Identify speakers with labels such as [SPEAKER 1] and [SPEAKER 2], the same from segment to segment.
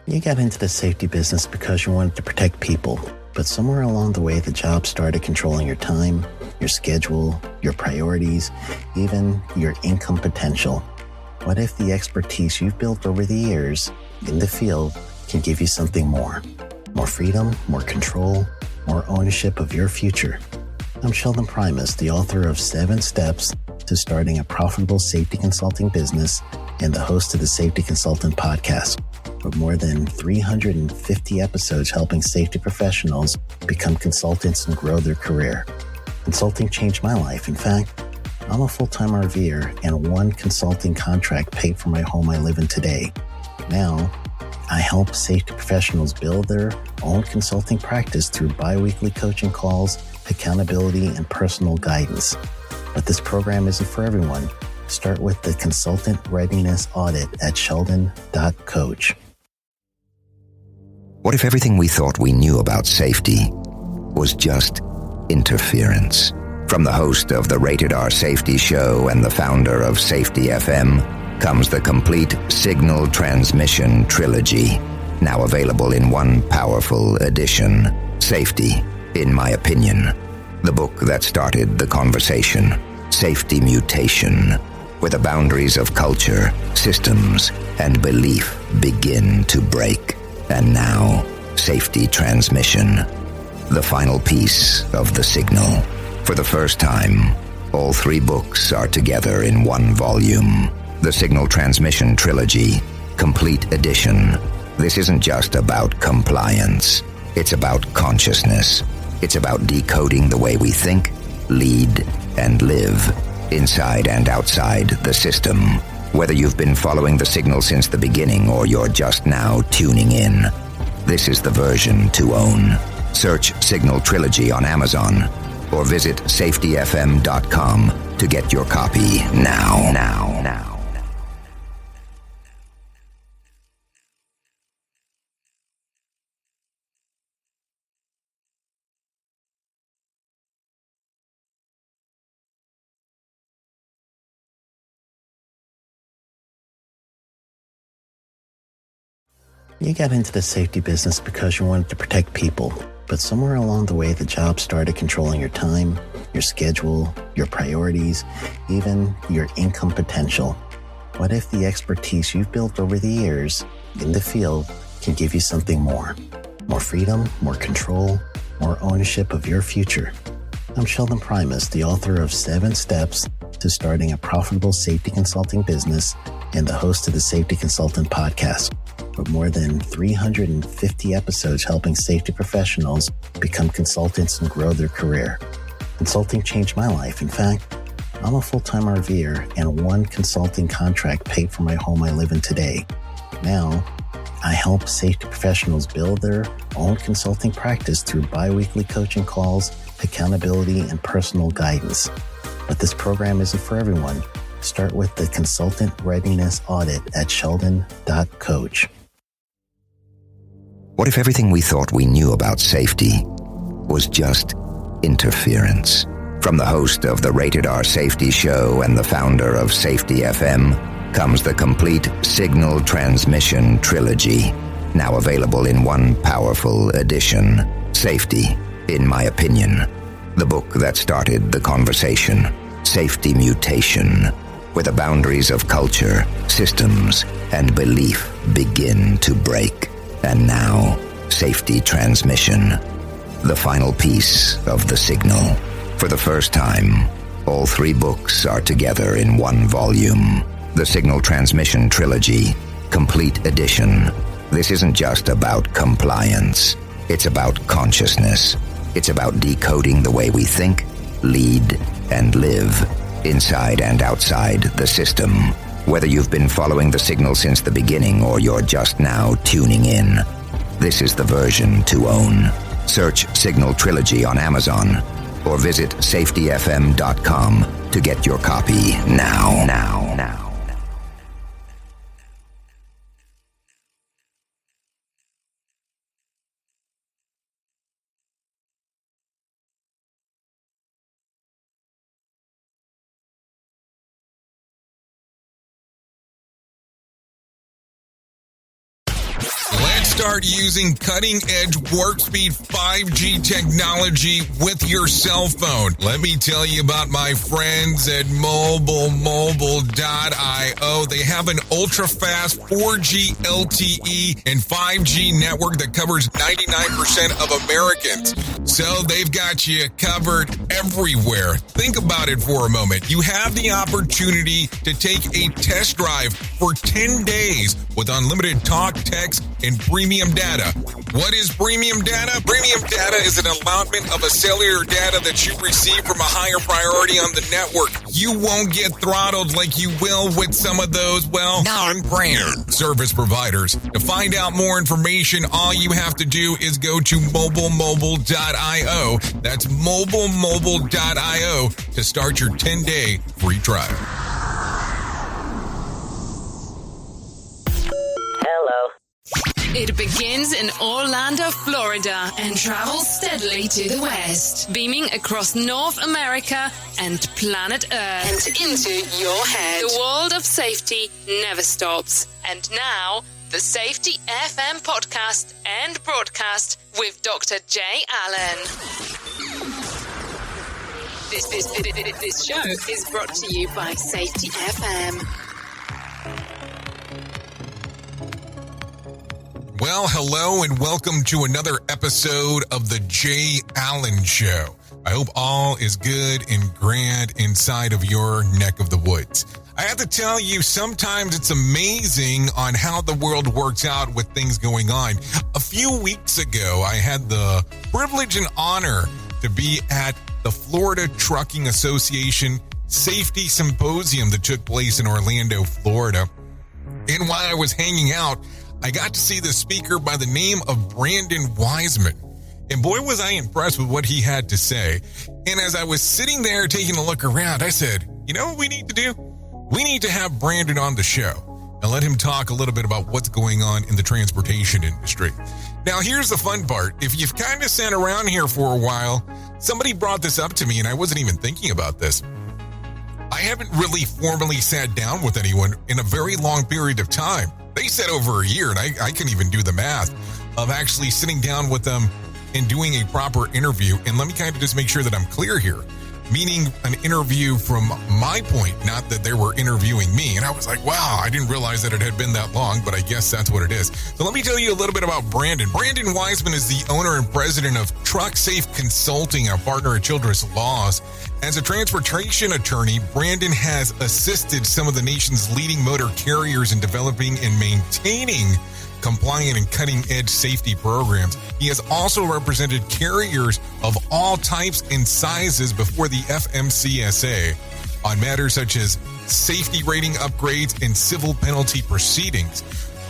[SPEAKER 1] You got into the safety business because you wanted to protect people, but somewhere along the way the job started controlling your time, your schedule, your priorities, even your income potential. What if the expertise you've built over the years in the field can give you something more? More freedom, more control, more ownership of your future. I'm Sheldon Primus, the author of 7 Steps to Starting a Profitable Safety Consulting Business and the host of the Safety Consultant Podcast, with more than 350 episodes helping safety professionals become consultants and grow their career. Consulting changed my life. In fact, I'm a full-time RVer, and one consulting contract paid for my home I live in today. Now, I help safety professionals build their own consulting practice through bi-weekly coaching calls, accountability, and personal guidance. But this program isn't for everyone. Start with the Consultant Readiness Audit at sheldon.coach.
[SPEAKER 2] What if everything we thought we knew about safety was just interference? From the host of the Rated R Safety Show and the founder of Safety FM comes the complete signal transmission trilogy, now available in one powerful edition. Safety, in my opinion, the book that started the conversation. Safety Mutation, where the boundaries of culture, systems, and belief begin to break. And now, Safety Transmission, the final piece of the signal. For the first time, all 3 books are together in one volume. The Signal Transmission Trilogy, Complete Edition. This isn't just about compliance. It's about consciousness. It's about decoding the way we think, lead, and live, inside and outside the system. Whether you've been following the signal since the beginning or you're just now tuning in, this is the version to own. Search Signal Trilogy on Amazon or visit safetyfm.com to get your copy now.
[SPEAKER 1] You got into the safety business because you wanted to protect people, but somewhere along the way the job started controlling your time, your schedule, your priorities, even your income potential. What if the expertise you've built over the years in the field can give you something more? More freedom, more control, more ownership of your future. I'm Sheldon Primus, the author of 7 Steps to Starting a Profitable Safety Consulting Business and the host of the Safety Consultant Podcast, with more than 350 episodes helping safety professionals become consultants and grow their career. Consulting changed my life. In fact, I'm a full-time RVer, and one consulting contract paid for my home I live in today. Now, I help safety professionals build their own consulting practice through bi-weekly coaching calls, accountability, and personal guidance. But this program isn't for everyone. Start with the Consultant Readiness Audit at sheldon.coach.
[SPEAKER 2] What if everything we thought we knew about safety was just interference? From the host of the Rated R Safety Show and the founder of Safety FM comes the complete signal transmission trilogy, now available in one powerful edition. Safety, in my opinion, the book that started the conversation. Safety Mutation, where the boundaries of culture, systems, and belief begin to break. And now, Safety Transmission, the final piece of the signal. For the first time, all 3 books are together in one volume. The Signal Transmission Trilogy, Complete Edition. This isn't just about compliance. It's about consciousness. It's about decoding the way we think, lead, and live, inside and outside the system. Whether you've been following the signal since the beginning or you're just now tuning in, this is the version to own. Search Signal Trilogy on Amazon or visit safetyfm.com to get your copy now.
[SPEAKER 3] Let's start using cutting-edge warp speed 5G technology with your cell phone. Let me tell you about my friends at mobilemobile.io. They have an ultra-fast 4G LTE and 5G network that covers 99% of Americans. So they've got you covered everywhere. Think about it for a moment. You have the opportunity to take a test drive for 10 days with unlimited talk, text, and premium data. What is premium data? Premium data is an allotment of a cellular data that you receive from a higher priority on the network. You won't get throttled like you will with some of those, non-brand service providers. To find out more information, all you have to do is go to mobilemobile.io. That's mobilemobile.io to start your 10-day free trial.
[SPEAKER 4] It begins in Orlando, Florida, and travels steadily to the west, beaming across North America and planet Earth and into your head. The world of safety never stops. And now, the Safety FM podcast and broadcast with Dr. Jay Allen. This show is brought to you by Safety FM.
[SPEAKER 3] Well, hello and welcome to another episode of the Jay Allen Show. I hope all is good and grand inside of your neck of the woods. I have to tell you, sometimes it's amazing on how the world works out with things going on. A few weeks ago, I had the privilege and honor to be at the Florida Trucking Association Safety Symposium that took place in Orlando, Florida. And while I was hanging out, I got to see the speaker by the name of Brandon Wiseman. And boy, was I impressed with what he had to say. And as I was sitting there taking a look around, I said, you know what we need to do? We need to have Brandon on the show and let him talk a little bit about what's going on in the transportation industry. Now, here's the fun part. If you've kind of sat around here for a while, somebody brought this up to me and I wasn't even thinking about this. I haven't really formally sat down with anyone in a very long period of time. They said over a year, and I can even do the math of actually sitting down with them and doing a proper interview. And let me kind of just make sure that I'm clear here, meaning an interview from my point, not that they were interviewing me. And I was like, wow, I didn't realize that it had been that long, but I guess that's what it is. So let me tell you a little bit about Brandon. Brandon Wiseman is the owner and president of Trucksafe Consulting, a partner at Childress Law. As a transportation attorney, Brandon has assisted some of the nation's leading motor carriers in developing and maintaining compliant and cutting-edge safety programs. He has also represented carriers of all types and sizes before the FMCSA on matters such as safety rating upgrades and civil penalty proceedings.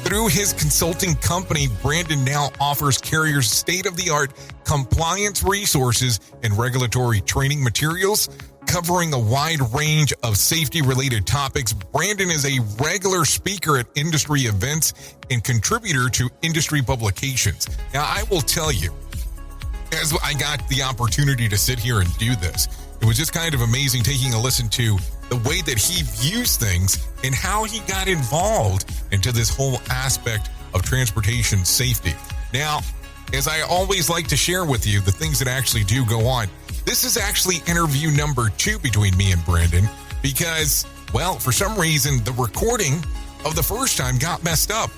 [SPEAKER 3] Through his consulting company, Brandon now offers carriers state-of-the-art compliance resources and regulatory training materials, covering a wide range of safety-related topics. Brandon is a regular speaker at industry events and contributor to industry publications. Now, I will tell you, as I got the opportunity to sit here and do this, it was just kind of amazing taking a listen to the way that he views things and how he got involved into this whole aspect of transportation safety. Now, as I always like to share with you the things that actually do go on, this is actually interview number 2 between me and Brandon because, well, for some reason, the recording of the first time got messed up.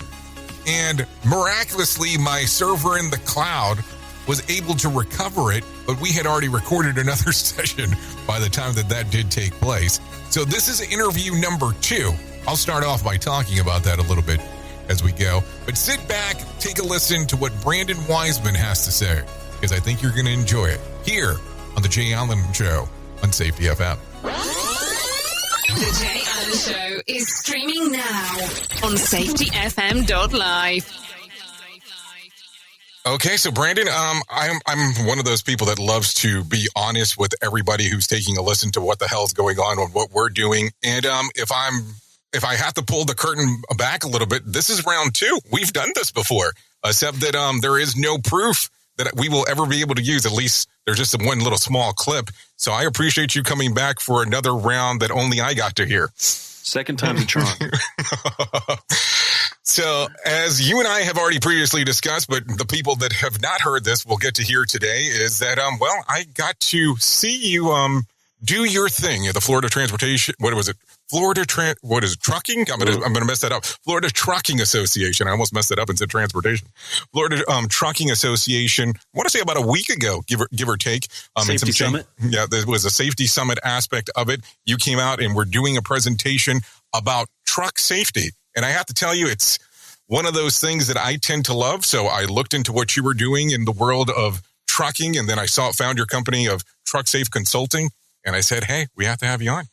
[SPEAKER 3] And miraculously, my server in the cloud was able to recover it, but we had already recorded another session by the time that did take place. So this is interview number 2. I'll start off by talking about that a little bit as we go. But sit back, take a listen to what Brandon Wiseman has to say, because I think you're going to enjoy it here on The Jay Allen Show on Safety FM.
[SPEAKER 4] The Jay Allen Show is streaming now on safetyfm.live.
[SPEAKER 3] Okay, so Brandon, I'm one of those people that loves to be honest with everybody who's taking a listen to what the hell's going on and what we're doing. And if I have to pull the curtain back a little bit, this is round 2. We've done this before, except that there is no proof that we will ever be able to use. At least there's just one little small clip. So I appreciate you coming back for another round that only I got to hear.
[SPEAKER 5] Second time's a charm.
[SPEAKER 3] So as you and I have already previously discussed, but the people that have not heard this will get to hear today, is that, I got to see you do your thing at the Florida Transportation. What was it? Trucking? I'm gonna mess that up. Florida Trucking Association. I almost messed it up and said transportation. Florida Trucking Association. I want to say about a week ago, give or take.
[SPEAKER 5] Safety Summit.
[SPEAKER 3] Yeah, there was a safety summit aspect of it. You came out and were doing a presentation about truck safety. And I have to tell you, it's one of those things that I tend to love. So I looked into what you were doing in the world of trucking, and then I found your company of Trucksafe Consulting, and I said, hey, we have to have you on.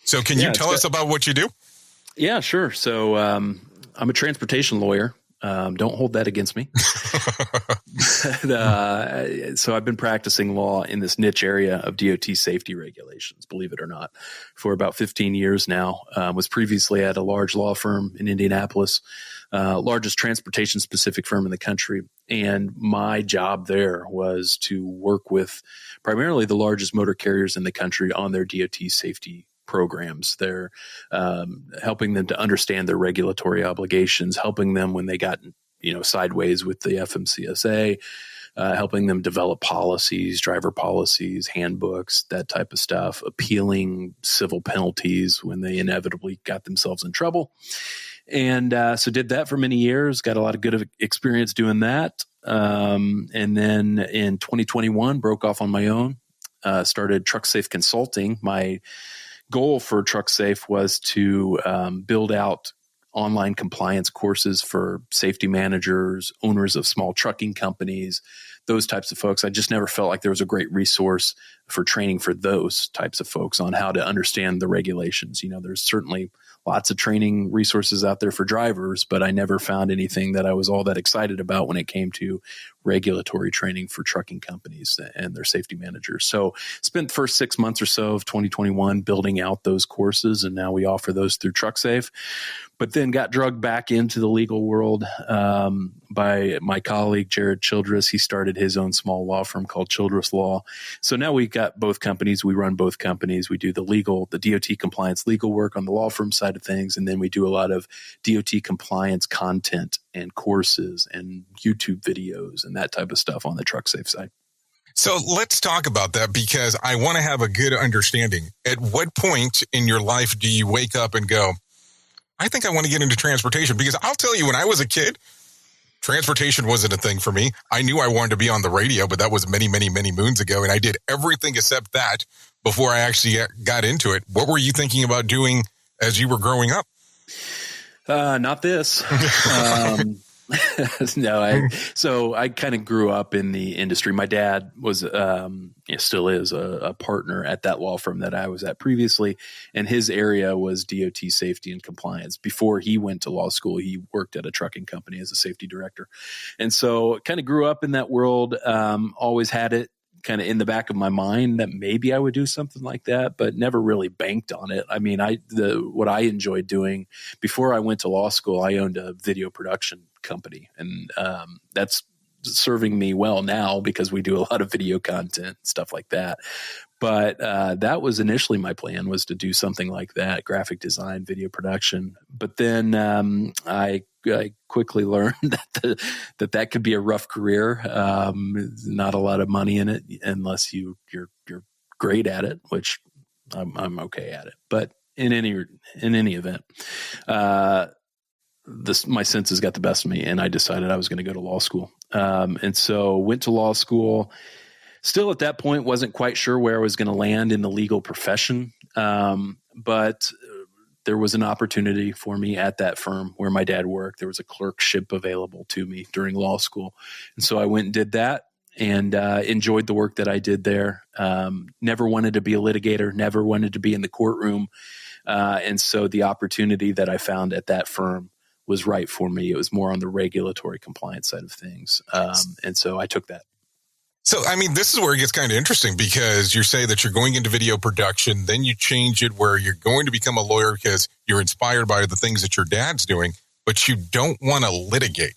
[SPEAKER 3] So can you tell us about what you do?
[SPEAKER 5] Yeah, sure. So I'm a transportation lawyer. Don't hold that against me. So I've been practicing law in this niche area of DOT safety regulations, believe it or not, for about 15 years now. Was previously at a large law firm in Indianapolis, largest transportation-specific firm in the country. And my job there was to work with primarily the largest motor carriers in the country on their DOT safety programs. They're helping them to understand their regulatory obligations, helping them when they got sideways with the FMCSA, helping them develop policies, driver policies, handbooks, that type of stuff, appealing civil penalties when they inevitably got themselves in trouble. And so did that for many years, got a lot of good experience doing that. And then in 2021, broke off on my own, started Trucksafe Consulting. My goal for Trucksafe was to build out online compliance courses for safety managers, owners of small trucking companies, those types of folks. I just never felt like there was a great resource for training for those types of folks on how to understand the regulations. There's certainly lots of training resources out there for drivers, but I never found anything that I was all that excited about when it came to regulatory training for trucking companies and their safety managers. So spent the first 6 months or so of 2021 building out those courses, and now we offer those through Trucksafe. But then got drugged back into the legal world by my colleague, Jared Childress. He started his own small law firm called Childress Law. So now we've got both companies. We run both companies. We do the DOT compliance legal work on the law firm side of things. And then we do a lot of DOT compliance content and courses and YouTube videos and that type of stuff on the Trucksafe side.
[SPEAKER 3] So let's talk about that, because I want to have a good understanding. At what point in your life do you wake up and go, I think I want to get into transportation? Because I'll tell you, when I was a kid, transportation wasn't a thing for me. I knew I wanted to be on the radio, but that was many, many, many moons ago. And I did everything except that before I actually got into it. What were you thinking about doing as you were growing up?
[SPEAKER 5] Not this. No, so I kind of grew up in the industry. My dad was, still is a partner at that law firm that I was at previously, and his area was DOT safety and compliance. Before he went to law school, he worked at a trucking company as a safety director, and so kind of grew up in that world. Always had it kind of in the back of my mind that maybe I would do something like that, but never really banked on it. I mean, what I enjoyed doing before I went to law school, I owned a video production company, and that's serving me well now because we do a lot of video content, stuff like that. But that was initially my plan, was to do something like that, graphic design, video production. But then I quickly learned that could be a rough career. Not a lot of money in it unless you're great at it, which I'm okay at it. But in any event, my senses got the best of me, and I decided I was going to go to law school. And so went to law school. Still at that point, wasn't quite sure where I was going to land in the legal profession. But there was an opportunity for me at that firm where my dad worked. There was a clerkship available to me during law school. And so I went and did that, and enjoyed the work that I did there. Never wanted to be a litigator, never wanted to be in the courtroom. And so the opportunity that I found at that firm was right for me. It was more on the regulatory compliance side of things. And so I took that.
[SPEAKER 3] So, I mean, this is where it gets kind of interesting, because you say that you're going into video production, then you change it where you're going to become a lawyer because you're inspired by the things that your dad's doing, but you don't want to litigate.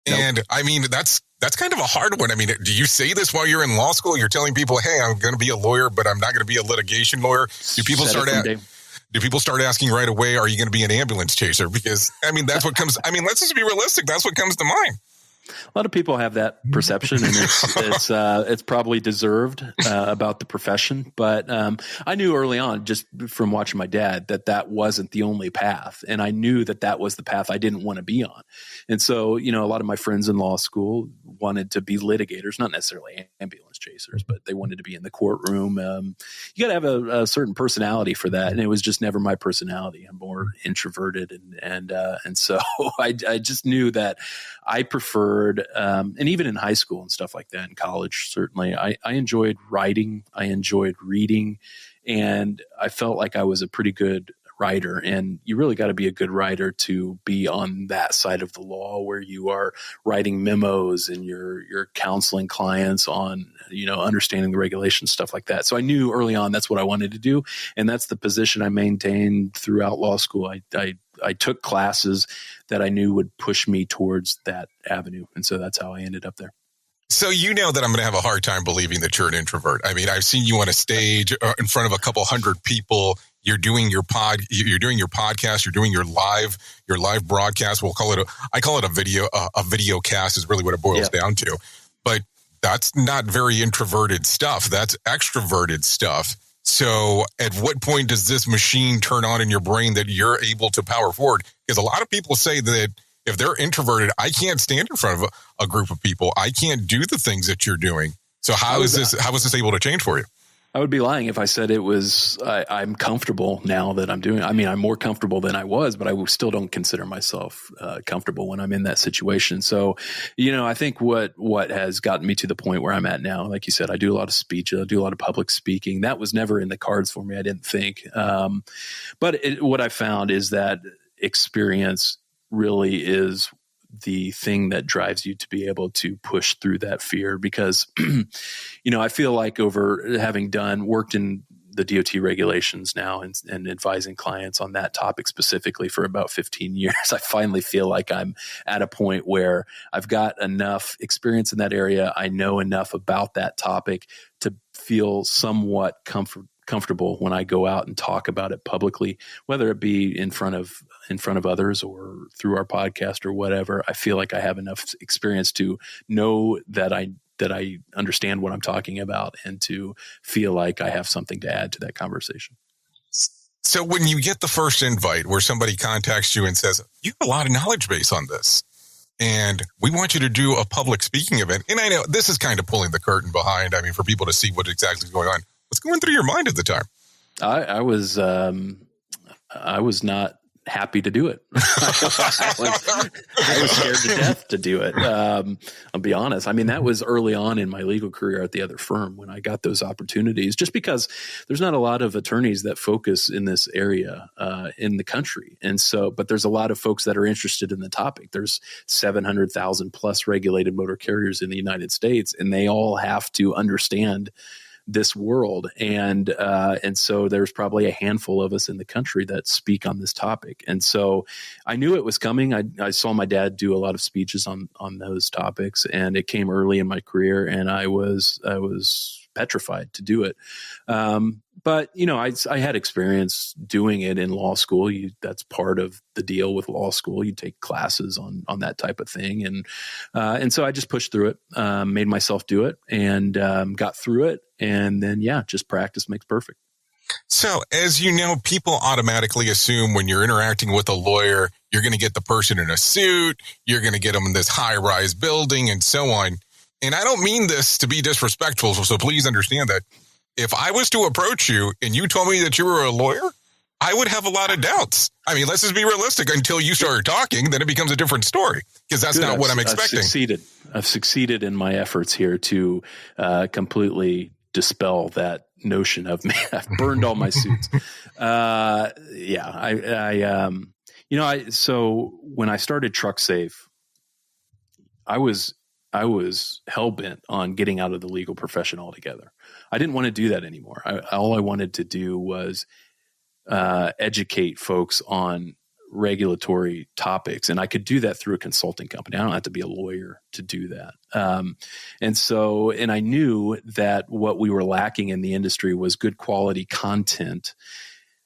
[SPEAKER 3] Nope. And I mean, that's kind of a hard one. I mean, do you say this while you're in law school? You're telling people, hey, I'm going to be a lawyer, but I'm not going to be a litigation lawyer. Do people start out? do people start asking right away, are you going to be an ambulance chaser? Because, I mean, that's what comes, I mean, let's just be realistic. That's what comes to mind.
[SPEAKER 5] A lot of people have that perception, and it's probably deserved about the profession. But I knew early on, just from watching my dad, that wasn't the only path, and I knew that was the path I didn't want to be on. And so, a lot of my friends in law school wanted to be litigators, not necessarily ambulance chasers, but they wanted to be in the courtroom. You got to have a certain personality for that, and it was just never my personality. I'm more introverted, and so I just knew that I preferred. And even in high school and stuff like that, in college, certainly, I enjoyed writing. I enjoyed reading, and I felt like I was a pretty good writer. And you really got to be a good writer to be on that side of the law, where you are writing memos and you're counseling clients on, understanding the regulations, stuff like that. So I knew early on that's what I wanted to do, and that's the position I maintained throughout law school. I took classes that I knew would push me towards that avenue. And so that's how I ended up there.
[SPEAKER 3] So you know that I'm going to have a hard time believing that you're an introvert. I mean, I've seen you on a stage in front of a couple hundred people. You're doing your podcast. You're doing your live broadcast. I call it a video cast is really what it boils down to. But that's not very introverted stuff. That's extroverted stuff. So at what point does this machine turn on in your brain that you're able to power forward? Because a lot of people say that if they're introverted, I can't stand in front of a group of people. I can't do the things that you're doing. So how was this able to change for you?
[SPEAKER 5] I would be lying if I said it was, I'm comfortable now that I'm doing. I mean, I'm more comfortable than I was, but I still don't consider myself comfortable when I'm in that situation. So, I think what has gotten me to the point where I'm at now, like you said, I do a lot of speech, I do a lot of public speaking. That was never in the cards for me, I didn't think. But what I found is that experience really is the thing that drives you to be able to push through that fear. Because, I feel like over having worked in the DOT regulations now and advising clients on that topic specifically for about 15 years, I finally feel like I'm at a point where I've got enough experience in that area. I know enough about that topic to feel somewhat comfortable when I go out and talk about it publicly, whether it be in front of others or through our podcast or whatever. I feel like I have enough experience to know that I understand what I'm talking about and to feel like I have something to add to that conversation.
[SPEAKER 3] So when you get the first invite where somebody contacts you and says, you have a lot of knowledge base on this, and we want you to do a public speaking event. And I know this is kind of pulling the curtain behind, for people to see what exactly is going on. What's going through your mind at the time? I
[SPEAKER 5] was not happy to do it. I was scared to death to do it. I'll be honest. I mean, that was early on in my legal career at the other firm when I got those opportunities, just because there's not a lot of attorneys that focus in this area in the country. And so, but there's a lot of folks that are interested in the topic. There's 700,000 plus regulated motor carriers in the United States, and they all have to understand this world. And so there's probably a handful of us in the country that speak on this topic. And so I knew it was coming. I saw my dad do a lot of speeches on those topics, and it came early in my career, and I was petrified to do it. But, I had experience doing it in law school. That's part of the deal with law school. You take classes on that type of thing. And so I just pushed through it, made myself do it, and got through it. And then, just practice makes perfect.
[SPEAKER 3] So as you know, people automatically assume when you're interacting with a lawyer, you're going to get the person in a suit, you're going to get them in this high-rise building and so on. And I don't mean this to be disrespectful, so please understand that. If I was to approach you and you told me that you were a lawyer, I would have a lot of doubts. I mean, let's just be realistic. Until you start talking, then it becomes a different story, because that's not what I'm expecting.
[SPEAKER 5] I've succeeded in my efforts here to completely dispel that notion of me. I've burned all my suits. So when I started Trucksafe, I was hell-bent on getting out of the legal profession altogether. I didn't want to do that anymore. All I wanted to do was educate folks on regulatory topics, and I could do that through a consulting company. I don't have to be a lawyer to do that. And I knew that what we were lacking in the industry was good quality content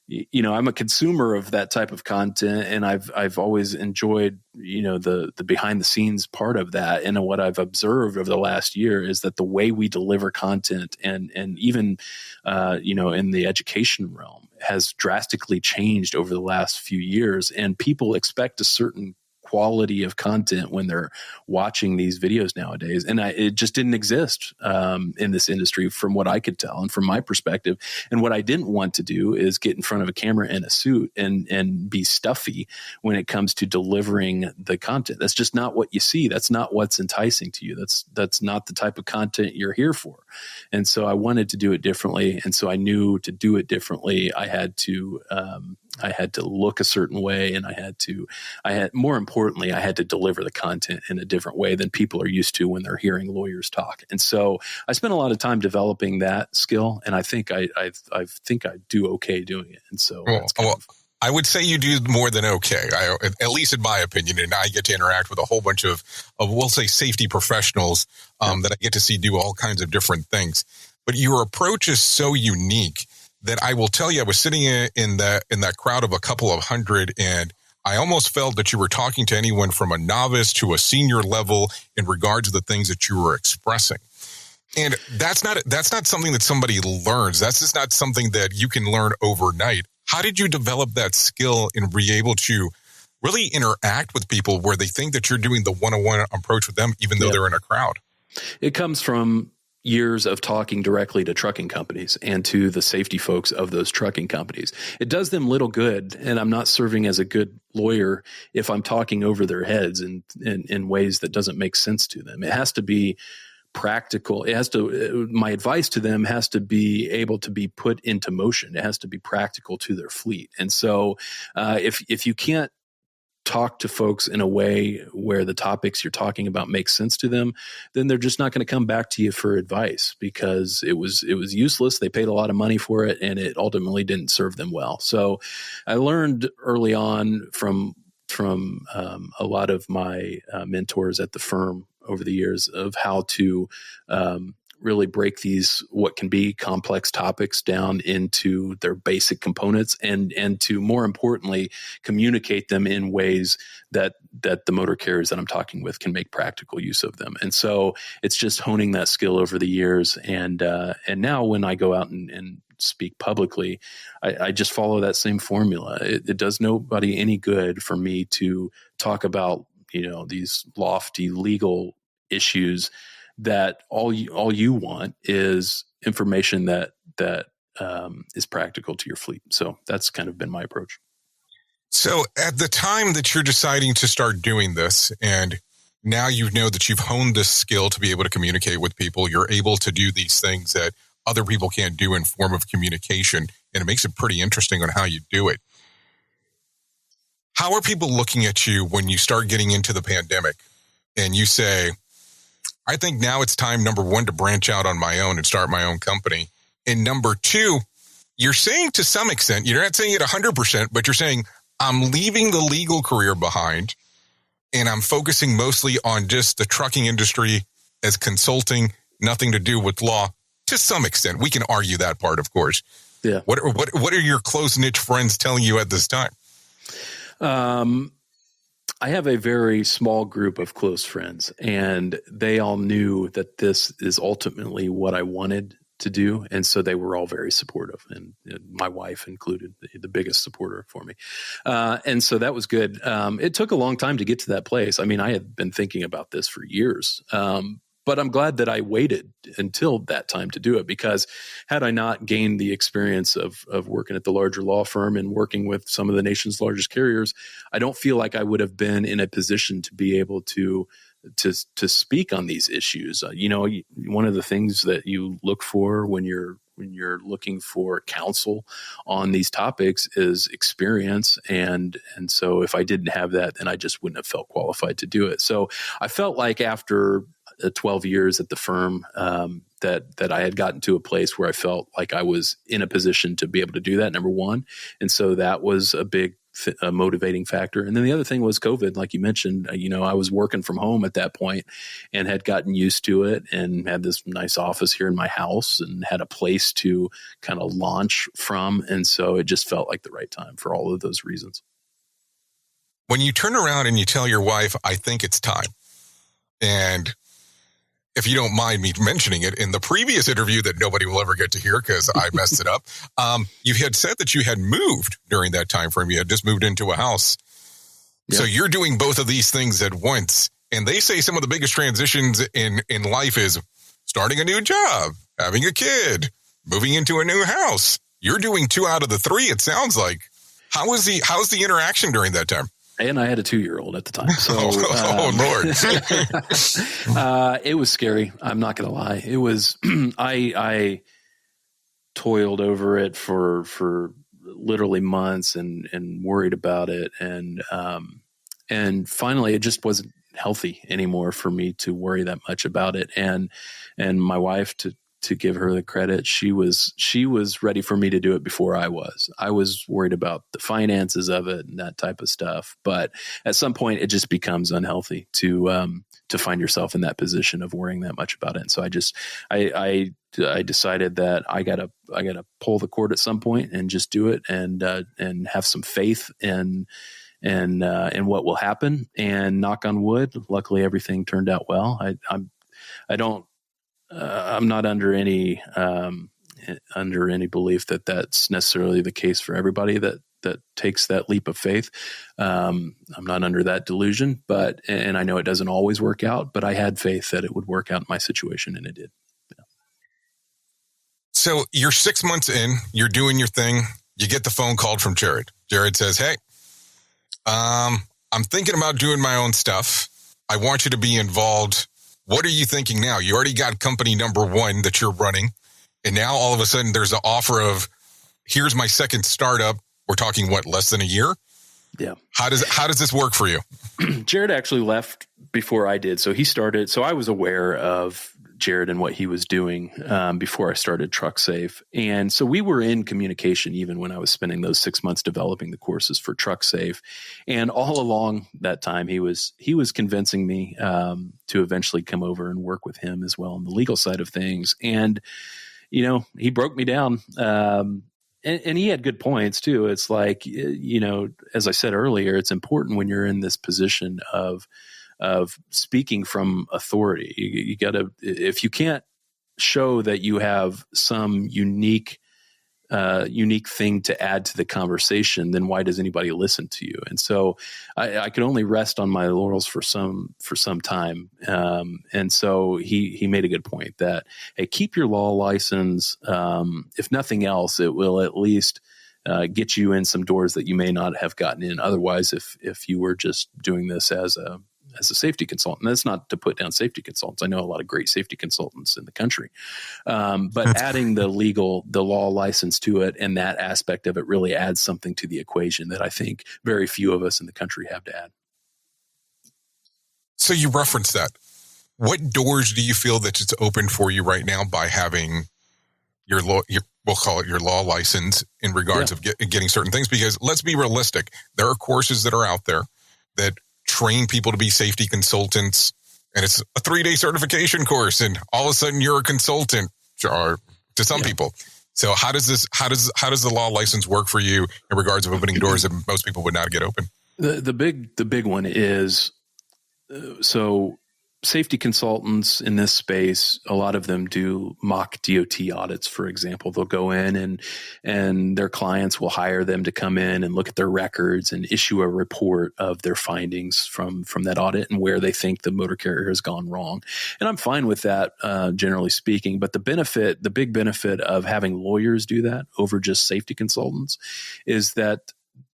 [SPEAKER 5] I'm a consumer of that type of content, and I've always enjoyed, the behind the scenes part of that. And what I've observed over the last year is that the way we deliver content and even, in the education realm has drastically changed over the last few years. And people expect a certain quality of content when they're watching these videos nowadays. And it just didn't exist in this industry from what I could tell and from my perspective. And what I didn't want to do is get in front of a camera in a suit and be stuffy when it comes to delivering the content. That's just not what you see. That's not what's enticing to you. That's not the type of content you're here for. And so I wanted to do it differently. And so I knew to do it differently, I had to look a certain way, and more importantly, I had to deliver the content in a different way than people are used to when they're hearing lawyers talk. And so I spent a lot of time developing that skill, and I think I do okay doing it. And so
[SPEAKER 3] I would say you do more than okay, at least in my opinion. And I get to interact with a whole bunch of we'll say safety professionals that I get to see do all kinds of different things. But your approach is so unique that I will tell you, I was sitting in that crowd of a couple of hundred, and I almost felt that you were talking to anyone from a novice to a senior level in regards to the things that you were expressing. And that's not something that somebody learns. That's just not something that you can learn overnight. How did you develop that skill and be able to really interact with people where they think that you're doing the one-on-one approach with them, even though they're in a crowd?
[SPEAKER 5] It comes from years of talking directly to trucking companies and to the safety folks of those trucking companies. It does them little good, and I'm not serving as a good lawyer if I'm talking over their heads in ways that doesn't make sense to them. It has to be practical. My advice to them has to be able to be put into motion. It has to be practical to their fleet. And so if you can't talk to folks in a way where the topics you're talking about make sense to them, then they're just not going to come back to you for advice, because it was useless. They paid a lot of money for it, and it ultimately didn't serve them well. So I learned early on from a lot of my mentors at the firm over the years of how to really break these what can be complex topics down into their basic components, and to, more importantly, communicate them in ways that the motor carriers that I'm talking with can make practical use of them. And so it's just honing that skill over the years. And now when I go out and speak publicly, I just follow that same formula. It does nobody any good for me to talk about, these lofty legal issues that all you want is information that is practical to your fleet. So that's kind of been my approach.
[SPEAKER 3] So at the time that you're deciding to start doing this, and now you know that you've honed this skill to be able to communicate with people, you're able to do these things that other people can't do in form of communication, and it makes it pretty interesting on how you do it. How are people looking at you when you start getting into the pandemic and you say, I think now it's time, number one, to branch out on my own and start my own company. And number two, you're saying to some extent, you're not saying it 100%, but you're saying, I'm leaving the legal career behind and I'm focusing mostly on just the trucking industry as consulting, nothing to do with law. To some extent, we can argue that part, of course.
[SPEAKER 5] Yeah.
[SPEAKER 3] What are your close niche friends telling you at this time?
[SPEAKER 5] I have a very small group of close friends, and they all knew that this is ultimately what I wanted to do. And so they were all very supportive, and my wife included, the biggest supporter for me. And so that was good. It took a long time to get to that place. I mean, I had been thinking about this for years. But I'm glad that I waited until that time to do it, because had I not gained the experience of working at the larger law firm and working with some of the nation's largest carriers, I don't feel like I would have been in a position to be able to speak on these issues. One of the things that you look for when you're looking for counsel on these topics is experience. And so if I didn't have that, then I just wouldn't have felt qualified to do it. So I felt like after 12 years at the firm, that I had gotten to a place where I felt like I was in a position to be able to do that, number one. And so that was a big a motivating factor. And then the other thing was COVID, like you mentioned. I was working from home at that point and had gotten used to it and had this nice office here in my house and had a place to kind of launch from. And so it just felt like the right time for all of those reasons.
[SPEAKER 3] When you turn around and you tell your wife, I think it's time, and if you don't mind me mentioning it, in the previous interview that nobody will ever get to hear because I messed it up, you had said that you had moved during that time frame. You had just moved into a house. Yep. So you're doing both of these things at once. And they say some of the biggest transitions in life is starting a new job, having a kid, moving into a new house. You're doing 2 out of the 3, it sounds like. How's the interaction during that time?
[SPEAKER 5] And I had a 2-year-old at the time. So,
[SPEAKER 3] Lord.
[SPEAKER 5] It was scary. I'm not going to lie. It was, I toiled over it for literally months and worried about it. And finally it just wasn't healthy anymore for me to worry that much about it. And my wife, to give her the credit, she was ready for me to do it before I was. I was worried about the finances of it and that type of stuff. But at some point, it just becomes unhealthy to find yourself in that position of worrying that much about it. And so I decided that I gotta pull the cord at some point and just do it and have some faith in what will happen. And knock on wood, luckily everything turned out well. I'm not under any belief that that's necessarily the case for everybody that takes that leap of faith. I'm not under that delusion, and I know it doesn't always work out, but I had faith that it would work out in my situation, and it did. Yeah.
[SPEAKER 3] So you're 6 months in, you're doing your thing. You get the phone call from Jared. Jared says, "Hey, I'm thinking about doing my own stuff. I want you to be involved. What are you thinking now? You already got company number 1 that you're running. And now all of a sudden there's an offer of, here's my second startup. We're talking less than a year?
[SPEAKER 5] Yeah.
[SPEAKER 3] How does this work for you?"
[SPEAKER 5] Jared actually left before I did. So he started, so I was aware of Jared and what he was doing before I started Trucksafe. And so we were in communication even when I was spending those 6 months developing the courses for Trucksafe. And all along that time, he was convincing me to eventually come over and work with him as well on the legal side of things. And, he broke me down. And he had good points too. It's like, as I said earlier, it's important when you're in this position of speaking from authority. You got to, if you can't show that you have some unique thing to add to the conversation, then why does anybody listen to you? And so I could only rest on my laurels for some time. And so he made a good point that, hey, keep your law license. If nothing else, it will at least get you in some doors that you may not have gotten in otherwise if you were just doing this as a safety consultant. That's not to put down safety consultants. I know a lot of great safety consultants in the country. But adding the law license to it and that aspect of it really adds something to the equation that I think very few of us in the country have to add.
[SPEAKER 3] So you referenced that. What doors do you feel that it's open for you right now by having we'll call it your law license in regards of getting certain things? Because let's be realistic. There are courses that are out there that train people to be safety consultants, and it's a 3-day certification course, and all of a sudden you're a consultant to some people. So how does the law license work for you in regards of opening doors that most people would not get open?
[SPEAKER 5] The big one is so safety consultants in this space, a lot of them do mock DOT audits, for example. They'll go in and their clients will hire them to come in and look at their records and issue a report of their findings from that audit and where they think the motor carrier has gone wrong. And I'm fine with that, generally speaking. But the big benefit of having lawyers do that over just safety consultants is that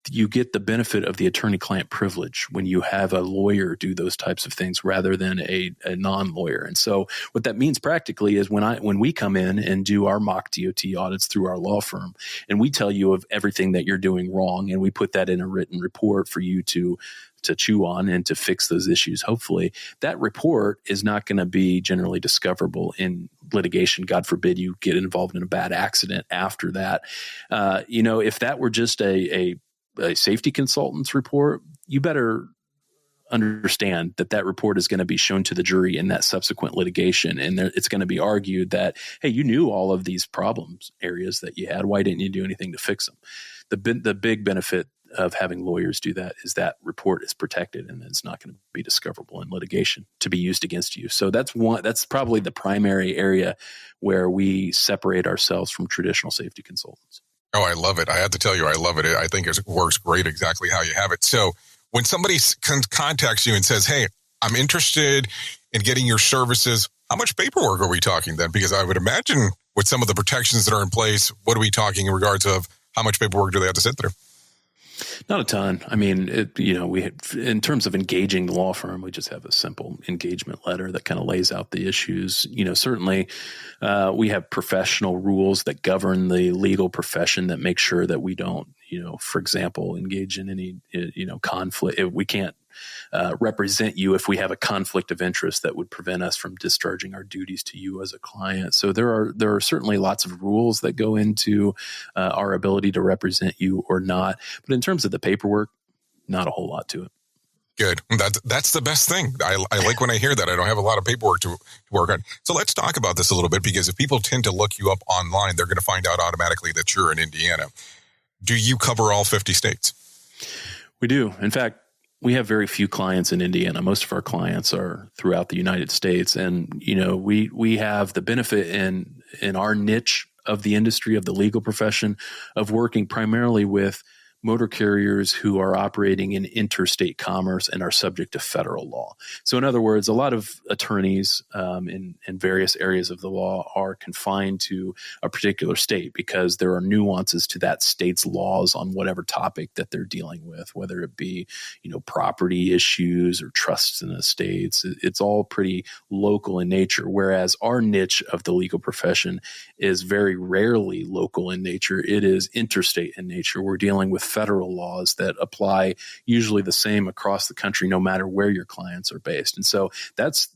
[SPEAKER 5] you get the benefit of the attorney-client privilege when you have a lawyer do those types of things rather than a non-lawyer. And so what that means practically is when we come in and do our mock DOT audits through our law firm, and we tell you of everything that you're doing wrong, and we put that in a written report for you to chew on and to fix those issues, hopefully, that report is not going to be generally discoverable in litigation. God forbid you get involved in a bad accident after that. If that were just a a safety consultant's report, you better understand that report is going to be shown to the jury in that subsequent litigation. And it's going to be argued that, hey, you knew all of these problems areas that you had. Why didn't you do anything to fix them? The big benefit of having lawyers do that is that report is protected and it's not going to be discoverable in litigation to be used against you. So that's probably the primary area where we separate ourselves from traditional safety consultants.
[SPEAKER 3] Oh, I love it. I have to tell you, I love it. I think it works great exactly how you have it. So when somebody contacts you and says, hey, I'm interested in getting your services, how much paperwork are we talking then? Because I would imagine with some of the protections that are in place, what are we talking in regards of how much paperwork do they have to sit through?
[SPEAKER 5] Not a ton. I mean, in terms of engaging the law firm, we just have a simple engagement letter that kind of lays out the issues. Certainly we have professional rules that govern the legal profession that make sure that we don't, for example, engage in any, conflict. We can't represent you if we have a conflict of interest that would prevent us from discharging our duties to you as a client. So there are certainly lots of rules that go into our ability to represent you or not. But in terms of the paperwork, not a whole lot to it.
[SPEAKER 3] Good. That's the best thing. I like when I hear that. I don't have a lot of paperwork to work on. So let's talk about this a little bit, because if people tend to look you up online, they're going to find out automatically that you're in Indiana. Do you cover all 50 states?
[SPEAKER 5] We do. In fact, we have very few clients in Indiana. Most of our clients are throughout the United States. And, we have the benefit in our niche of the industry, of the legal profession, of working primarily with motor carriers who are operating in interstate commerce and are subject to federal law. So in other words, a lot of attorneys in various areas of the law are confined to a particular state because there are nuances to that state's laws on whatever topic that they're dealing with, whether it be, property issues or trusts and estates. It's all pretty local in nature, whereas our niche of the legal profession is very rarely local in nature. It is interstate in nature. We're dealing with federal laws that apply usually the same across the country, no matter where your clients are based. And so that's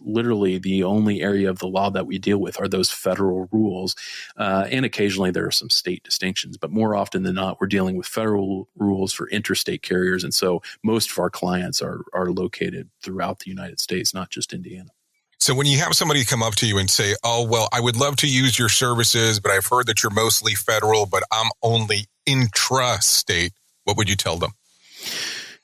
[SPEAKER 5] literally the only area of the law that we deal with are those federal rules. And occasionally there are some state distinctions, but more often than not, we're dealing with federal rules for interstate carriers. And so most of our clients are located throughout the United States, not just Indiana.
[SPEAKER 3] So when you have somebody come up to you and say, oh, well, I would love to use your services, but I've heard that you're mostly federal, but I'm only intra-state, what would you tell them?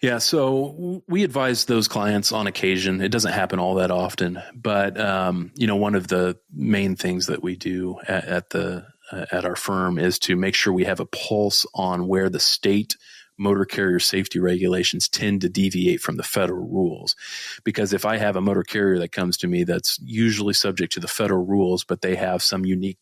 [SPEAKER 5] Yeah, so we advise those clients on occasion. It doesn't happen all that often, but one of the main things that we do at our firm is to make sure we have a pulse on where the state motor carrier safety regulations tend to deviate from the federal rules. Because if I have a motor carrier that comes to me that's usually subject to the federal rules, but they have some unique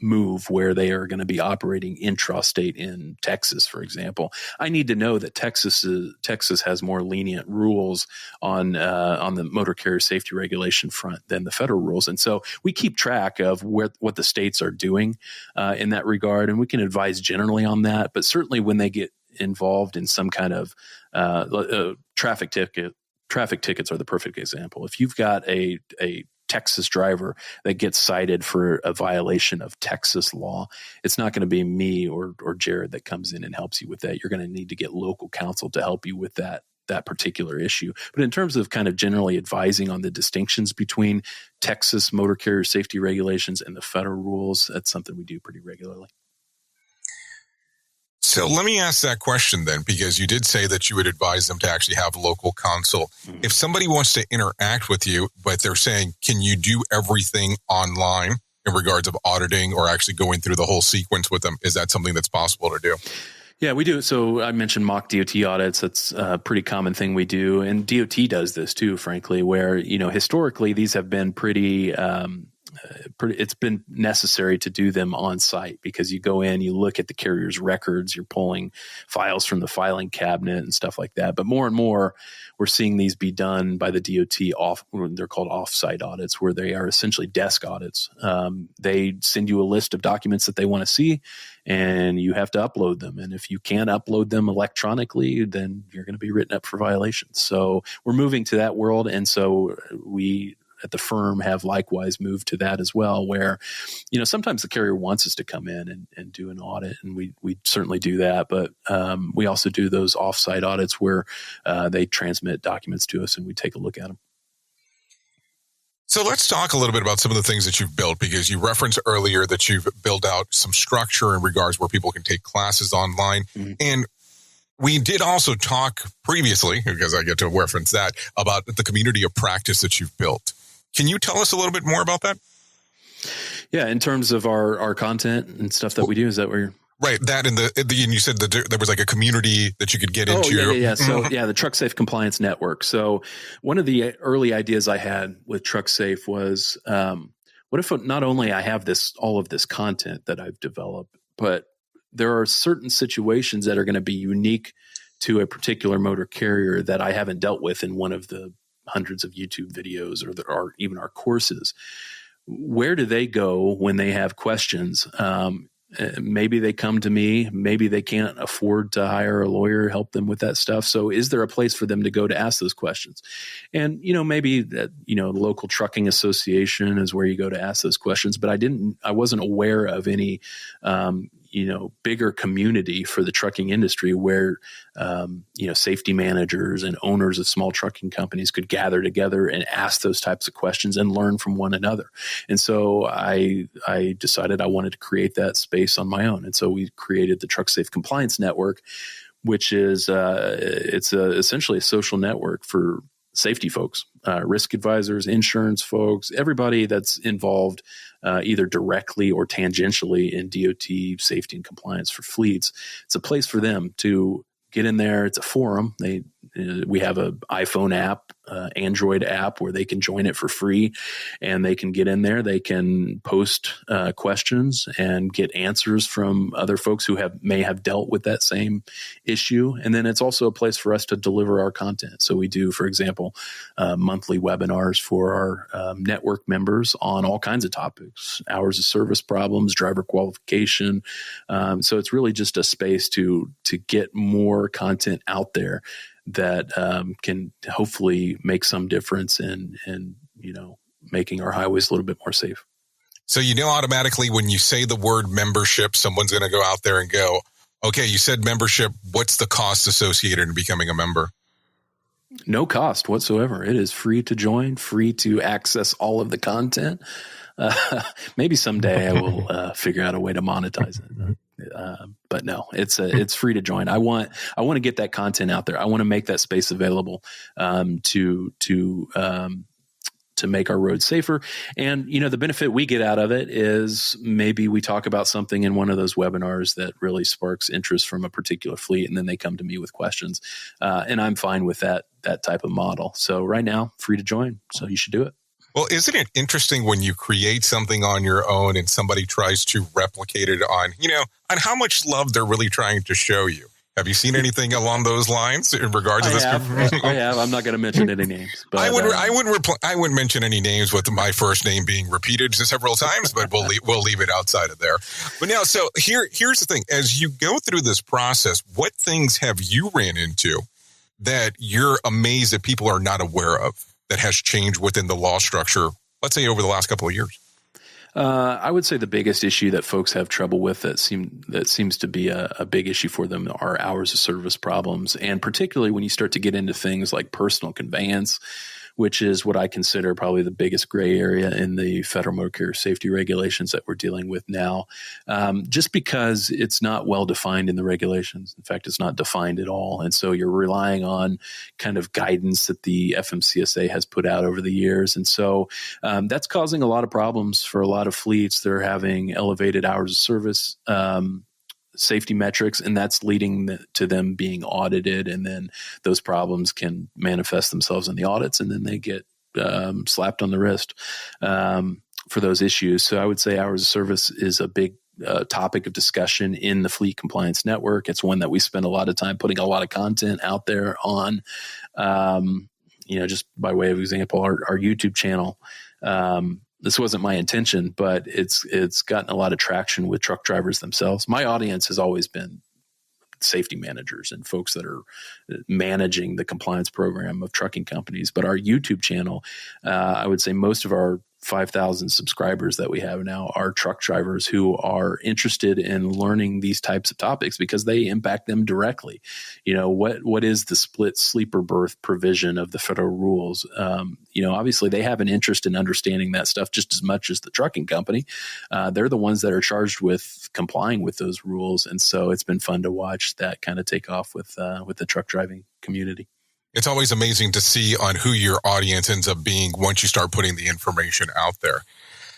[SPEAKER 5] move where they are going to be operating intrastate in Texas, for example, I need to know that Texas has more lenient rules on the motor carrier safety regulation front than the federal rules. And so we keep track of what the states are doing in that regard, and we can advise generally on that. But certainly when they get involved in some kind of traffic tickets are the perfect example. If you've got a Texas driver that gets cited for a violation of Texas law, it's not going to be me or Jared that comes in and helps you with that. You're going to need to get local counsel to help you with that particular issue. But in terms of kind of generally advising on the distinctions between Texas motor carrier safety regulations and the federal rules, that's something we do pretty regularly.
[SPEAKER 3] So let me ask that question then, because you did say that you would advise them to actually have local counsel. Mm-hmm. If somebody wants to interact with you, but they're saying, can you do everything online in regards of auditing or actually going through the whole sequence with them? Is that something that's possible to do?
[SPEAKER 5] Yeah, we do. So I mentioned mock DOT audits. That's a pretty common thing we do. And DOT does this too, frankly, where, historically these have been it's been necessary to do them on site because you go in, you look at the carrier's records, you're pulling files from the filing cabinet and stuff like that. But more and more, we're seeing these be done by the DOT they're called off-site audits, where they are essentially desk audits. They send you a list of documents that they want to see, and you have to upload them. And if you can't upload them electronically, then you're going to be written up for violations. So we're moving to that world. And so we at the firm have likewise moved to that as well, where, sometimes the carrier wants us to come in and do an audit, and we certainly do that. But we also do those offsite audits where they transmit documents to us and we take a look at them.
[SPEAKER 3] So let's talk a little bit about some of the things that you've built, because you referenced earlier that you've built out some structure in regards where people can take classes online. Mm-hmm. And we did also talk previously, because I get to reference that, about the community of practice that you've built. Can you tell us a little bit more about that?
[SPEAKER 5] Yeah, in terms of our content and stuff that we do, is that where you're...
[SPEAKER 3] Right, that and and you said that there was like a community that you could get into.
[SPEAKER 5] Yeah. So the Trucksafe Compliance Network. So one of the early ideas I had with Trucksafe was, what if not only I have all of this content that I've developed, but there are certain situations that are going to be unique to a particular motor carrier that I haven't dealt with in one of the hundreds of YouTube videos or even our courses. Where do they go when they have questions? Maybe they come to me, maybe they can't afford to hire a lawyer, help them with that stuff. So is there a place for them to go to ask those questions? And, maybe that, the local trucking association is where you go to ask those questions, but I wasn't aware of any, bigger community for the trucking industry where, safety managers and owners of small trucking companies could gather together and ask those types of questions and learn from one another. And so I decided I wanted to create that space on my own. And so we created the Trucksafe Compliance Network, which is essentially a social network for safety folks, risk advisors, insurance folks, everybody that's involved either directly or tangentially in DOT safety and compliance for fleets. It's a place for them to get in there. It's a forum. We have an iPhone app, Android app where they can join it for free, and they can get in there. They can post questions and get answers from other folks who may have dealt with that same issue. And then it's also a place for us to deliver our content. So we do, for example, monthly webinars for our network members on all kinds of topics, hours of service problems, driver qualification. So it's really just a space to get more content out there that can hopefully make some difference in making our highways a little bit more safe.
[SPEAKER 3] So automatically when you say the word membership, someone's going to go out there and go, okay, you said membership. What's the cost associated in becoming a member?
[SPEAKER 5] No cost whatsoever. It is free to join, free to access all of the content. Maybe someday I will figure out a way to monetize it. But no, it's free to join. I want to get that content out there. I want to make that space available to make our roads safer. And, the benefit we get out of it is maybe we talk about something in one of those webinars that really sparks interest from a particular fleet, and then they come to me with questions. And I'm fine with that type of model. So right now, free to join. So you should do it.
[SPEAKER 3] Well, isn't it interesting when you create something on your own and somebody tries to replicate it on how much love they're really trying to show you? Have you seen anything along those lines in regards to this?
[SPEAKER 5] I have. I'm not going to mention any names. But,
[SPEAKER 3] I wouldn't mention any names with my first name being repeated several times, but we'll leave it outside of there. But now, so here's the thing: as you go through this process, what things have you ran into that you're amazed that people are not aware of that has changed within the law structure, let's say over the last couple of years?
[SPEAKER 5] I would say the biggest issue that folks have trouble with that seems to be a big issue for them are hours of service problems. And particularly when you start to get into things like personal conveyance, which is what I consider probably the biggest gray area in the federal motor carrier safety regulations that we're dealing with now, just because it's not well defined in the regulations. In fact, it's not defined at all. And so you're relying on kind of guidance that the FMCSA has put out over the years. And so that's causing a lot of problems for a lot of fleets. They're having elevated hours of service safety metrics, and that's leading to them being audited, and then those problems can manifest themselves in the audits, and then they get slapped on the wrist for those issues. So I would say hours of service is a big topic of discussion in the Fleet Compliance Network. It's one that we spend a lot of time putting a lot of content out there on, just by way of example, our YouTube channel. This wasn't my intention, but it's gotten a lot of traction with truck drivers themselves. My audience has always been safety managers and folks that are managing the compliance program of trucking companies. But our YouTube channel, I would say most of our 5,000 subscribers that we have now are truck drivers who are interested in learning these types of topics because they impact them directly. What is the split sleeper berth provision of the federal rules? Obviously they have an interest in understanding that stuff just as much as the trucking company. They're the ones that are charged with complying with those rules. And so it's been fun to watch that kind of take off with the truck driving community.
[SPEAKER 3] It's always amazing to see on who your audience ends up being once you start putting the information out there.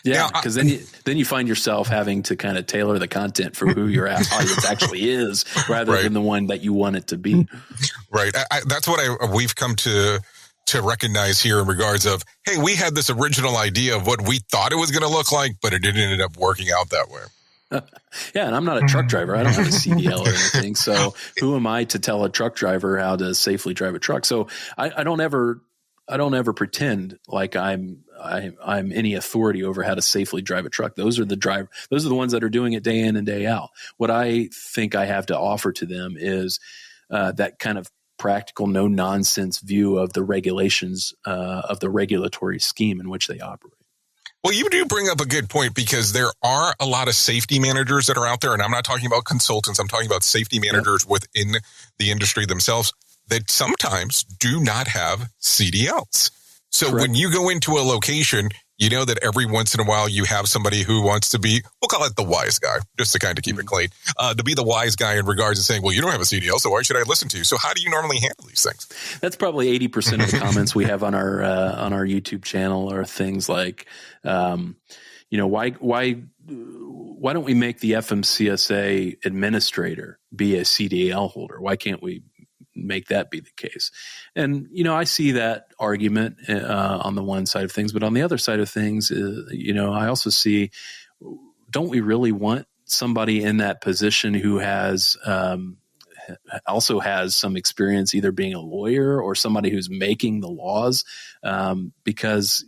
[SPEAKER 5] Yeah, because then you find yourself having to kind of tailor the content for who your audience actually is, rather than the one that you want it to be.
[SPEAKER 3] Right. That's what we've come to recognize here in regards of, hey, we had this original idea of what we thought it was going to look like, but it didn't end up working out that way.
[SPEAKER 5] Yeah, and I'm not a truck driver. I don't have a CDL or anything. So who am I to tell a truck driver how to safely drive a truck? So I don't ever pretend like I'm any authority over how to safely drive a truck. Those are the ones that are doing it day in and day out. What I think I have to offer to them is that kind of practical, no nonsense view of the regulations of the regulatory scheme in which they operate.
[SPEAKER 3] Well, you do bring up a good point, because there are a lot of safety managers that are out there, and I'm not talking about consultants. I'm talking about safety managers within the industry themselves that sometimes do not have CDLs. So when you go into a location, you know that every once in a while you have somebody who wants to be, we'll call it the wise guy, just to kind of keep it clean, to be the wise guy in regards to saying, well, you don't have a CDL, so why should I listen to you? So how do you normally handle these things?
[SPEAKER 5] That's probably 80% of the comments we have on our YouTube channel are things like, why don't we make the FMCSA administrator be a CDL holder? Why can't we make that be the case? And, I see that argument on the one side of things, but on the other side of things, I also see, don't we really want somebody in that position who also has some experience either being a lawyer or somebody who's making the laws? Because,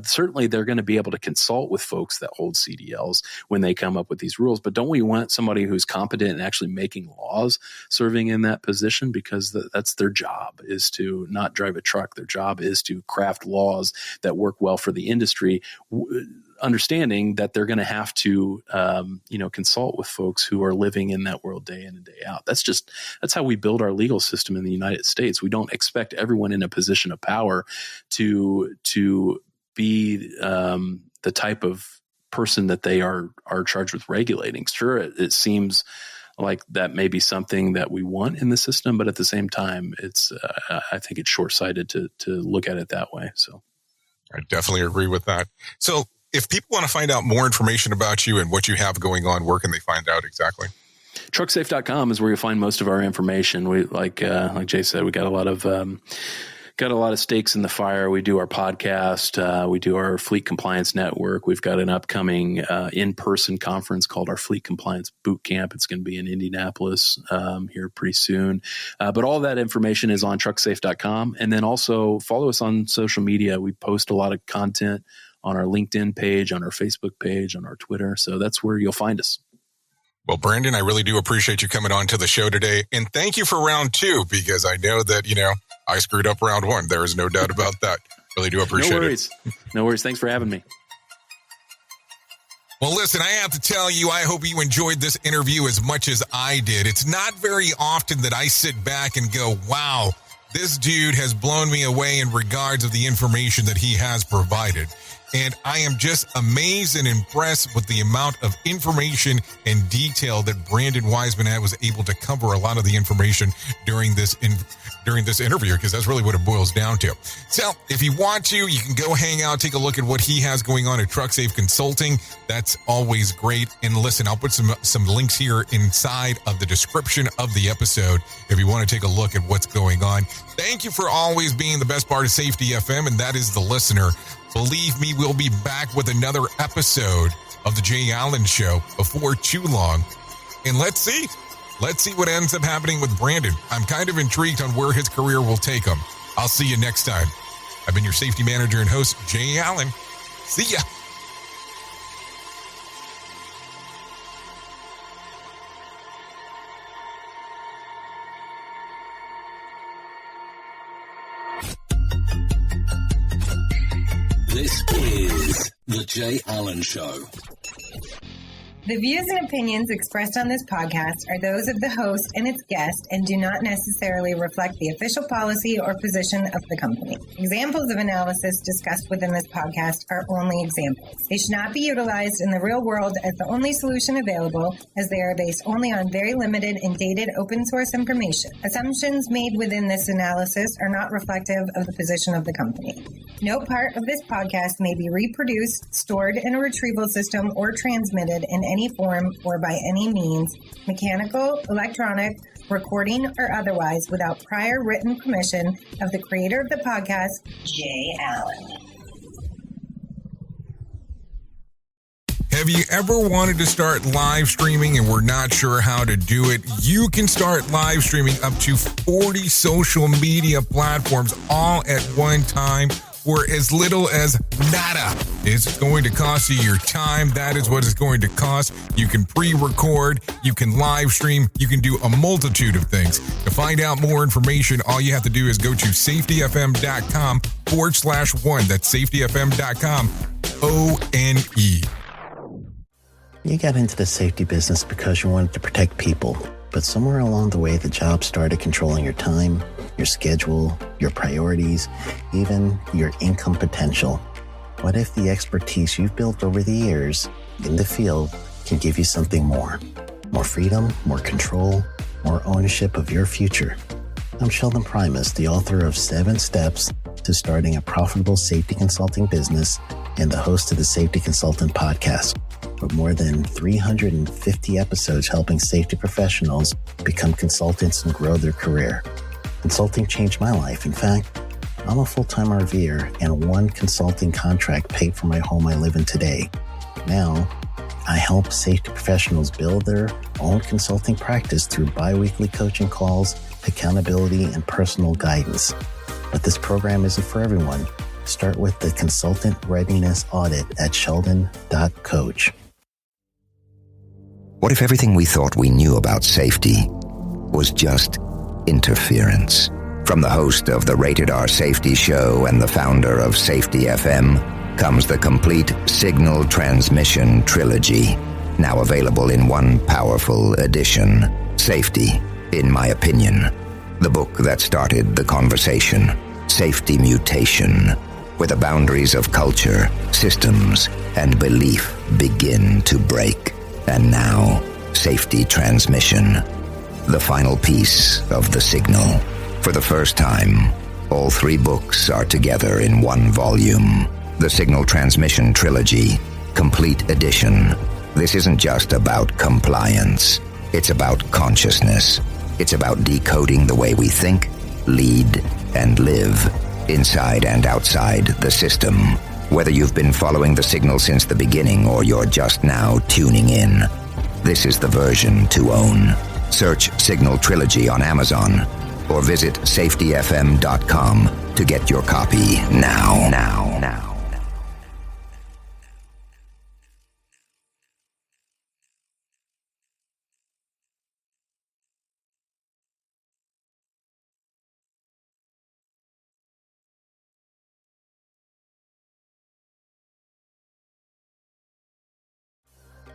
[SPEAKER 5] certainly they're going to be able to consult with folks that hold CDLs when they come up with these rules. But don't we want somebody who's competent in actually making laws serving in that position? Because that's their job, is to not drive a truck. Their job is to craft laws that work well for the industry, understanding that they're going to have to, consult with folks who are living in that world day in and day out. That's how we build our legal system in the United States. We don't expect everyone in a position of power to be the type of person that they are charged with regulating. Sure, it seems like that may be something that we want in the system, but at the same time, I think it's short-sighted to look at it that way. So,
[SPEAKER 3] I definitely agree with that. So, if people want to find out more information about you and what you have going on, where can they find out exactly?
[SPEAKER 5] Trucksafe.com is where you'll find most of our information. We like Jay said, we got a lot of stakes in the fire. We do our podcast. We do our Fleet Compliance Network. We've got an upcoming in-person conference called our Fleet Compliance Boot Camp. It's going to be in Indianapolis here pretty soon. But all that information is on trucksafe.com. And then also follow us on social media. We post a lot of content on our LinkedIn page, on our Facebook page, on our Twitter. So that's where you'll find us.
[SPEAKER 3] Well, Brandon, I really do appreciate you coming on to the show today. And thank you for round 2, because I know that, I screwed up round 1. There is no doubt about that. Really do appreciate it.
[SPEAKER 5] No worries. Thanks for having me.
[SPEAKER 3] Well, listen, I have to tell you, I hope you enjoyed this interview as much as I did. It's not very often that I sit back and go, wow, this dude has blown me away in regards of the information that he has provided. And I am just amazed and impressed with the amount of information and detail that Brandon Wiseman was able to cover a lot of the information during this interview, because that's really what it boils down to. So if you want to, you can go hang out, take a look at what he has going on at Trucksafe Consulting. That's always great. And listen, I'll put some links here inside of the description of the episode if you want to take a look at what's going on. Thank you for always being the best part of Safety FM, and that is the listener. Believe me, we'll be back with another episode of The Jay Allen Show before too long. And let's see what ends up happening with Brandon. I'm kind of intrigued on where his career will take him. I'll see you next time. I've been your safety manager and host, Jay Allen. See ya.
[SPEAKER 6] This is The Jay Allen Show.
[SPEAKER 7] The views and opinions expressed on this podcast are those of the host and its guest and do not necessarily reflect the official policy or position of the company. Examples of analysis discussed within this podcast are only examples. They should not be utilized in the real world as the only solution available, as they are based only on very limited and dated open source information. Assumptions made within this analysis are not reflective of the position of the company. No part of this podcast may be reproduced, stored in a retrieval system, or transmitted in any form or by any means, mechanical, electronic, recording, or otherwise, without prior written permission of the creator of the podcast, Jay Allen.
[SPEAKER 3] Have you ever wanted to start live streaming and were not sure how to do it? You can start live streaming up to 40 social media platforms all at one time for as little as nada. It's going to cost you your time. That is what it's going to cost. You can pre-record, you can live stream, you can do a multitude of things. To find out more information, all you have to do is go to safetyfm.com/one. That's safetyfm.com, ONE.
[SPEAKER 1] You got into the safety business because you wanted to protect people, but somewhere along the way, the job started controlling your time, your schedule, your priorities, even your income potential. What if the expertise you've built over the years in the field can give you something more? More freedom, more control, more ownership of your future. I'm Sheldon Primus, the author of 7 Steps to Starting a Profitable Safety Consulting Business and the host of the Safety Consultant Podcast, with more than 350 episodes helping safety professionals become consultants and grow their career. Consulting changed my life. In fact, I'm a full-time RVer, and one consulting contract paid for my home I live in today. Now, I help safety professionals build their own consulting practice through bi-weekly coaching calls, accountability, and personal guidance. But this program isn't for everyone. Start with the Consultant Readiness Audit at sheldon.coach.
[SPEAKER 2] What if everything we thought we knew about safety was just interference? From the host of the Rated R Safety Show and the founder of Safety FM comes the complete signal transmission trilogy, now available in one powerful edition. Safety, in my opinion, the book that started the conversation. Safety Mutation, where the boundaries of culture, systems, and belief begin to break. And now, Safety Transmission, the final piece of the signal. For the first time, all 3 books are together in one volume. The Signal Transmission Trilogy, Complete Edition. This isn't just about compliance. It's about consciousness. It's about decoding the way we think, lead, and live, inside and outside the system. Whether you've been following the signal since the beginning or you're just now tuning in, this is the version to own. Search Signal Trilogy on Amazon or visit safetyfm.com to get your copy now.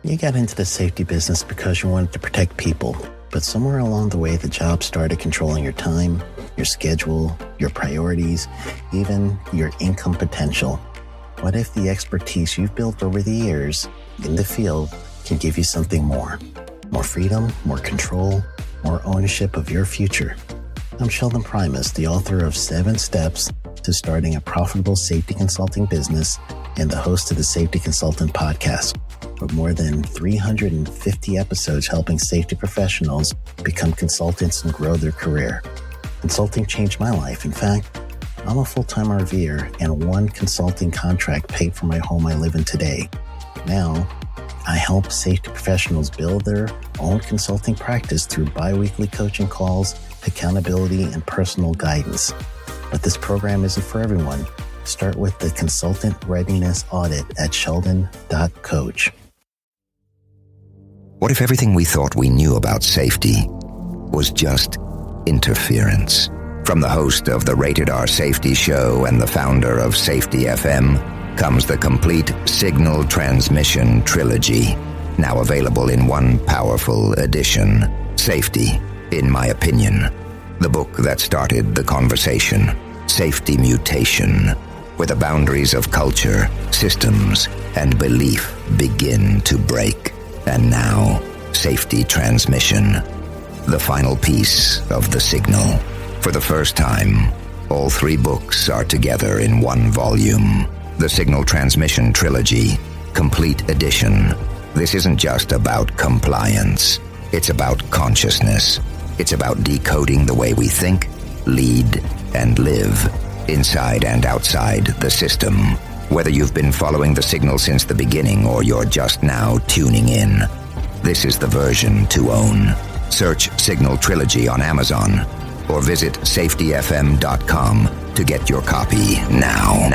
[SPEAKER 1] You got into the safety business because you wanted to protect people, but somewhere along the way, the job started controlling your time, your schedule, your priorities, even your income potential. What if the expertise you've built over the years in the field can give you something more? More freedom, more control, more ownership of your future. I'm Sheldon Primus, the author of 7 Steps to Starting a Profitable Safety Consulting Business and the host of the Safety Consultant Podcast, with more than 350 episodes helping safety professionals become consultants and grow their career. Consulting changed my life. In fact, I'm a full-time RVer, and one consulting contract paid for my home I live in today. Now, I help safety professionals build their own consulting practice through bi-weekly coaching calls, accountability, and personal guidance. But this program isn't for everyone. Start with the Consultant Readiness Audit at sheldon.coach.
[SPEAKER 2] What if everything we thought we knew about safety was just interference? From the host of the Rated R Safety Show and the founder of Safety FM comes the complete Signal Transmission Trilogy, now available in one powerful edition. Safety, in my opinion, the book that started the conversation. Safety Mutation, where the boundaries of culture, systems, and belief begin to break. And now, Safety Transmission, the final piece of the signal. For the first time, all three books are together in one volume. The Signal Transmission Trilogy, Complete Edition. This isn't just about compliance. It's about consciousness. It's about decoding the way we think, lead, and live, inside and outside the system. Whether you've been following the signal since the beginning or you're just now tuning in, this is the version to own. Search Signal Trilogy on Amazon or visit safetyfm.com to get your copy now.